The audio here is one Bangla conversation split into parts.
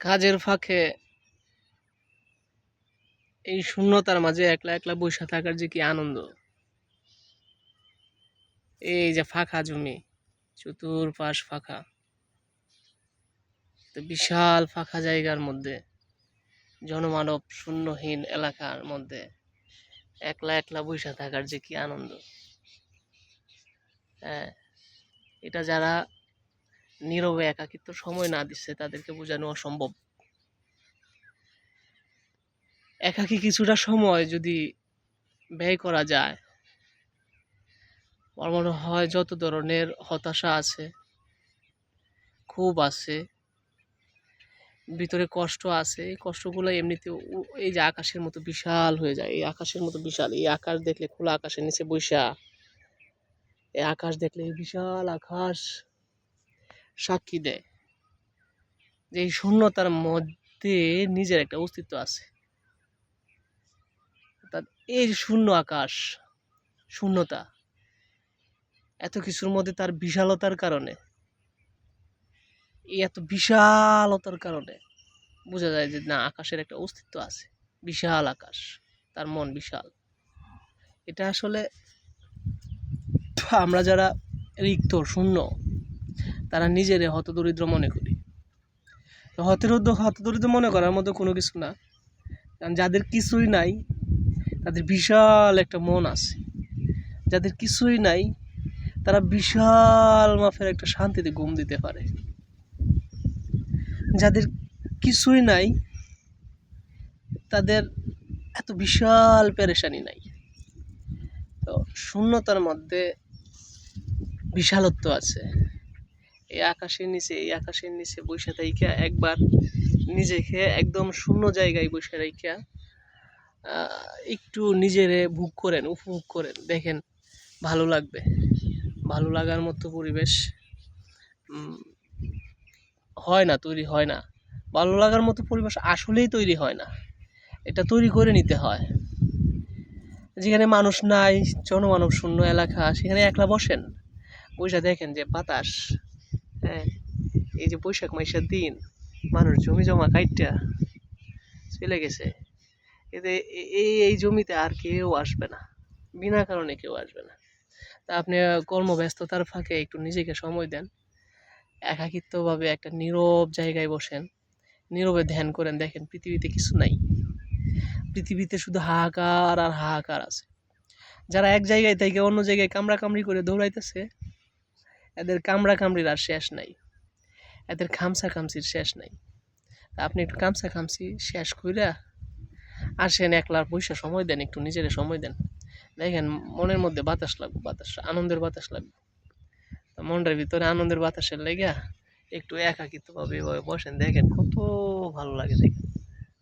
কাজের ফাঁকে এই শূন্যতার মাঝে একলা একলা বসে থাকার যে কি আনন্দ। এই যে ফাঁকা জমি, চতুর্পাশ ফাঁকা, তো বিশাল ফাঁকা জায়গার মধ্যে, জনমানব শূন্যহীন এলাকার মধ্যে একলা একলা বসে থাকার যে কি আনন্দ। হ্যাঁ, এটা যারা নীরবে একাকিত্ব সময় না দিচ্ছে তাদেরকে বোঝানো অসম্ভব। একাকী কিছুটা সময় যদি ব্যয় করা যায়, আমার মনে হয় যত ধরনের হতাশা আছে, ক্ষোভ আছে, ভিতরে কষ্ট আছে, এই কষ্টগুলো এমনিতে এই যে আকাশের মতো বিশাল হয়ে যায়। এই আকাশের মতো বিশাল, এই আকাশ দেখলে, খোলা আকাশের নিচে বৈশা এই আকাশ দেখলে, এই বিশাল আকাশ সাক্ষী দেয় যে এই শূন্যতার মধ্যে নিজের একটা অস্তিত্ব আছে। অর্থাৎ এই যে শূন্য আকাশ, শূন্যতা, এত কিছুর মধ্যে তার বিশালতার কারণে, এই এত বিশালতার কারণে বোঝা যায় যে না, আকাশের একটা অস্তিত্ব আছে। বিশাল আকাশ, তার মন বিশাল। এটা আসলে আমরা যারা রিক্ত শূন্য, তারা নিজেরে হতদরিদ্র মনে করি। তো হতদরিদ্র মনে করার মতো কোনো কিছু না, কারণ যাদের কিছুই নাই তাদের বিশাল একটা মন আছে। যাদের কিছুই নাই তারা বিশাল মাপের একটা শান্তিতে ঘুম দিতে পারে। যাদের কিছুই নাই তাদের এত বিশাল পেরেশানি নাই। তো শূন্যতার মধ্যে বিশালত্ব আছে। এই আকাশের নিচে বসে থাইকা একবার নিজেকে একদম শূন্য জায়গায় বসে রাইখা একটু নিজেরে উপভোগ করেন, দেখেন ভালো লাগবে। ভালো লাগার মতো পরিবেশ তৈরি হয় না। ভালো লাগার মতো পরিবেশ আসলেই তৈরি হয় না, এটা তৈরি করে নিতে হয়। যেখানে মানুষ নাই, জনমানব শূন্য এলাকা, সেখানে একলা বসেন, বসে দেখেন যে বাতাস, হ্যাঁ, এই যে বৈশাখ মাসের দিন মানুষ জমি জমা কাইটটা চলে গেছে, এতে এই জমিতে আর কেউ আসবে না, বিনা কারণে কেউ আসবে না। তা আপনি কর্মব্যস্ততার ফাঁকে একটু নিজেকে সময় দেন, একাকিত্বভাবে একটা নীরব জায়গায় বসেন, নীরবে ধ্যান করেন, দেখেন পৃথিবীতে কিছু নাই। পৃথিবীতে শুধু হাহাকার আর হাহাকার আছে। যারা এক জায়গায় থেকে অন্য জায়গায় কামড়া কামড়ি করে দৌড়াইতেছে, এদের কামড়া কামড়ির আর শেষ নাই, এদের খামসা খামসির শেষ নাই। তা আপনি একটু খামসা খামসি শেষ কইরা আসেন, একলার পয়সা সময় দেন, একটু নিজের সময় দেন, দেখেন মনের মধ্যে বাতাস লাগবে, আনন্দের বাতাস লাগবে। মনটার ভিতরে আনন্দের বাতাসের লেগা একটু একাকিত্বভাবে এভাবে বসেন, দেখেন কত ভালো লাগে। দেখেন,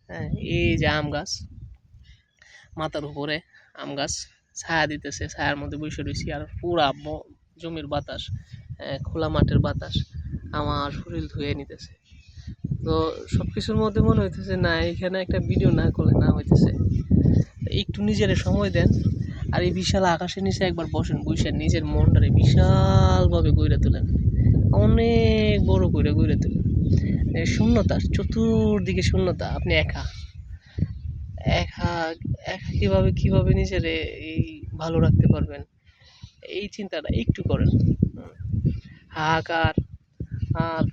হ্যাঁ, এই যে আম গাছ, মাথার উপরে আম গাছ ছায়া দিতেছে, ছায়ার মধ্যে বসে রয়েছি, আর পুরা জমির বাতাস, খোলা মাঠের বাতাস আমার শরীর ধুয়ে নিতেছে। তো সব কিছুর মধ্যে মনে হইতেছে না, এখানে একটা ভিডিও না করলে না হইতেছে। একটু নিজের সময় দেন, আর এই বিশাল আকাশের নিচে একবার বসেন, বসে নিজের মনটারে বিশালভাবে গড়ে তোলেন, অনেক বড় করে গড়ে তোলেন। শূন্যতা, চতুর্দিকে শূন্যতা, আপনি একা একা একা কিভাবে নিজের এই ভালো রাখতে পারবেন, এই চিন্তাটা একটু করেন। হাহাকার আর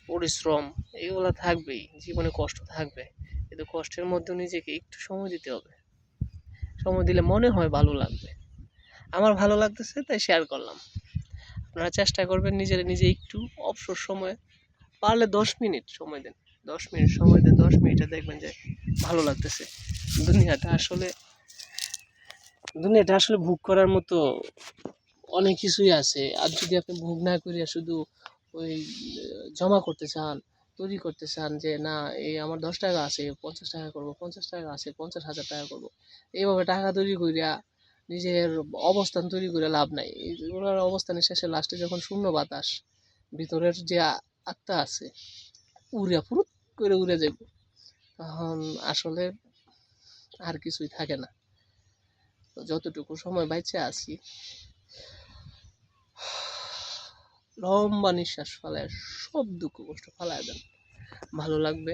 পরিশ্রম এগুলো থাকবেই, জীবনে কষ্ট থাকবে, কিন্তু কষ্টের মধ্যে নিজেকে একটু সময় দিতে হবে। সময় দিলে মনে হয় ভালো লাগবে। আমার ভালো লাগতেছে তাই শেয়ার করলাম। আপনারা চেষ্টা করবেন নিজে একটু অবসর সময়ে, পারলে 10 মিনিট সময় দেন, 10 মিনিট সময় দেন, 10 মিনিটে দেখবেন যে ভালো লাগতেছে। দুনিয়াটা আসলে ভোগ করার মতো অনেক কিছুই আছে। আর যদি আপনি ভোগ না করিয়া শুধু ওই জমা করতে চান, তৈরি করতে চান যে না, এই আমার 10 টাকা আছে, 50 টাকা করবো, 50 টাকা আছে, 50,000 টাকা করবো, এইভাবে টাকা তৈরি করিয়া নিজের অবস্থান তৈরি করে লাভ নাই। এইগুলোর অবস্থানের শেষে লাস্টে যখন শূন্য বাতাস, ভিতরের যে আত্মা আছে ফুরুত করে উড়ে যাব, তখন আসলে আর কিছুই থাকে না। তো যতটুকু সময় বাইচে আছি, লম্বা নিঃশ্বাস ফালায় সব দুঃখ কষ্ট ফালায় দেন, ভালো লাগবে,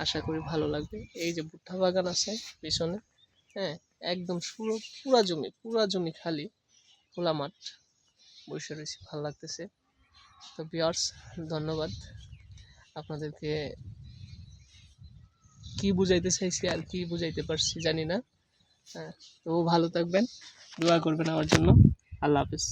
আশা করি ভালো লাগবে। এই যে ভুট্টা বাগান আছে পিছনে, হ্যাঁ, একদম পুরা জমি খালি, খোলা মাঠ, বসে রয়েছি, ভালো লাগতেছে। তো ভিউয়ার্স, ধন্যবাদ আপনাদেরকে। কি বুঝাইতে চাইছি আর কি বুঝাইতে পারছি জানি না, হ্যাঁ। তো ভালো থাকবেন, দোয়া করবেন আমার জন্য। আল্লাহ হাফেজ।